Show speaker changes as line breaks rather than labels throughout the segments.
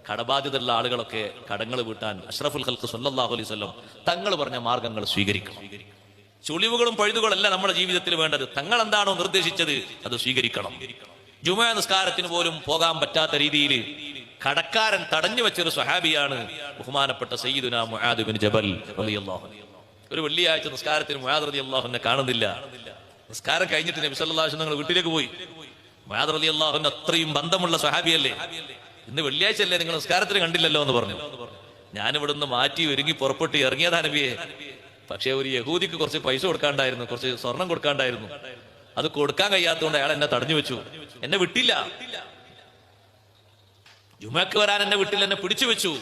കടബാധ്യതയുള്ള ആളുകളൊക്കെ കടങ്ങൾ വീട്ടാൻ അഷ്റഫുൽ ഖൽഖ് സല്ലല്ലാഹു അലൈഹി വസല്ലം തങ്ങൾ പറഞ്ഞ മാർഗങ്ങൾ സ്വീകരിക്കണം. ചുളിവുകളും പഴുതുകളല്ല നമ്മുടെ ജീവിതത്തിൽ വേണ്ടത്. തങ്ങൾ എന്താണോ നിർദ്ദേശിച്ചത് അത് സ്വീകരിക്കണം. ജുമുഅ നിസ്കാരത്തിന് പോലും പോകാൻ പറ്റാത്ത രീതിയിൽ കടക്കാരൻ തടഞ്ഞു വെച്ചൊരു സ്വഹാബിയാണ് ബഹുമാനപ്പെട്ട സയ്യിദുനാ മുആദ് ബിൻ ജബൽ റളിയല്ലാഹു അൻഹു. ഒരു വെള്ളിയാഴ്ച നിസ്കാരത്തിന് മുആദ് റളിയല്ലാഹു അൻഹു കാണുന്നില്ല. നിസ്കാരം കഴിഞ്ഞിട്ട് നബി സല്ലല്ലാഹു അലൈഹി വസല്ലം വീട്ടിലേക്ക് പോയി. മുആദ് റളിയല്ലാഹു അൻഹു അത്രയും ബന്ധമുള്ള സ്വഹാബിയല്ലേ. ഇന്ന് വെള്ളിയാഴ്ച അല്ലേ, നിങ്ങൾ നിസ്കാരത്തിന് കണ്ടില്ലല്ലോ എന്ന് പറഞ്ഞു. ഞാനിവിടുന്ന് മാറ്റി ഒരുങ്ങി പുറപ്പെട്ട് ഇറങ്ങിയതാ നബിയെ. പക്ഷെ ഒരു യഹൂദിക്ക് കുറച്ച് പൈസ കൊടുക്കാണ്ടായിരുന്നു, കുറച്ച് സ്വർണം കൊടുക്കാണ്ടായിരുന്നു. അത് കൊടുക്കാൻ കഴിയാത്തതുകൊണ്ട് അയാൾ എന്നെ തടഞ്ഞു വെച്ചു, എന്നെ വിട്ടില്ല. ജുമക്ക് വരാൻ എന്നെ വിട്ടില്ല, എന്നെ പിടിച്ചു വെച്ചു.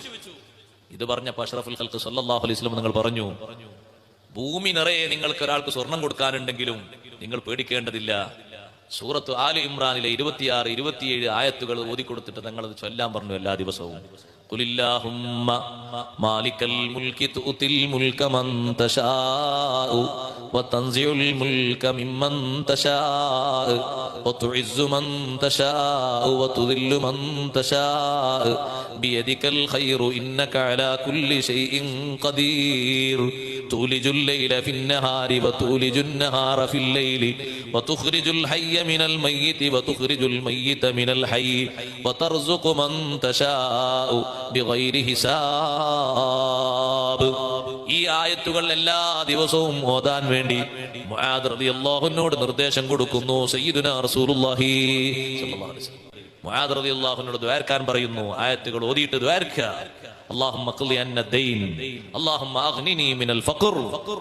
ഇത് പറഞ്ഞപ്പോ അഷ്റഫുൽ ഖൽഖ് സല്ലല്ലാഹു അലൈഹി വസല്ലം നിങ്ങൾ പറഞ്ഞു, ഭൂമി നിറയെ നിങ്ങൾക്ക് ഒരാൾക്ക് സ്വർണം കൊടുക്കാനുണ്ടെങ്കിലും നിങ്ങൾ പേടിക്കേണ്ടതില്ല. സൂറത്ത് ആലു ഇമ്രാനിലെ 26, 27 ആയത്തുകൾ ഓതിക്കൊടുത്തിട്ട് തങ്ങൾ അത് ചൊല്ലാൻ പറഞ്ഞു എല്ലാ ദിവസവും. ഖുലില്ലാഹുമ്മ മാലിക്കൽ മുൽകി തുതിൽ മുൽക മൻ തശാഉ വതൻസിഉൽ മുൽക മിമ്മൻ തശാഉ വതുഇസ്സു മൻ തശാഉ വതുദില്ലു മൻ തശാഉ ബിയദികൽ ഖൈറു ഇന്നക അലാ കുല്ലി ഷൈഇൻ ഖദീർ തൂലിജുൽ ലൈല ഫിന്നഹാരി വതൂലിജുൻ നഹാറ ഫിൽ ലൈലി വതുഖ്രിജുൽ ഹയ്യ മിനൽ മയ്യിതി വതുഖ്രിജുൽ മയ്യിത മിനൽ ഹയ്യി വതർസുഖു മൻ തശാഉ ബിഗൈരി ഹിസാബ്. ഈ ആയത്തുകൾ എല്ലാ ദിവസവും ഓതാൻ വേണ്ടി മുആദ് റളിയല്ലാഹു അൻഹുവിനോട് നിർദ്ദേശം കൊടുക്കുന്നു സയ്യിദുനാ റസൂലുള്ളാഹി സ്വല്ലല്ലാഹു അലൈഹി വസല്ലം. മുആദ് റളിയല്ലാഹു അൻഹുവിനോട് ദുആർക്കാൻ പറയുന്നു. ആയത്തുകൾ ഓതിയിട്ട് ദുആർക്കുക. അല്ലാഹുമ്മ ഖ്ലി അന്ന ദൈൻ, അല്ലാഹുമ്മ അഗ്നിനി മിനൽ ഫഖർ,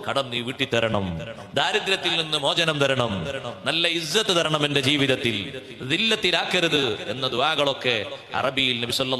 കടം നീ വീട്ടി തരണം, ദാരിദ്ര്യത്തിൽ നിന്ന് മോചനം തരണം, നല്ല ഇസ്സത്ത് തരണം എന്റെ ജീവിതത്തിൽ, ദില്ലത്തിലാക്കരുത് എന്ന ദുആകളൊക്കെ അറബിയിൽ നബി സല്ലല്ലാഹു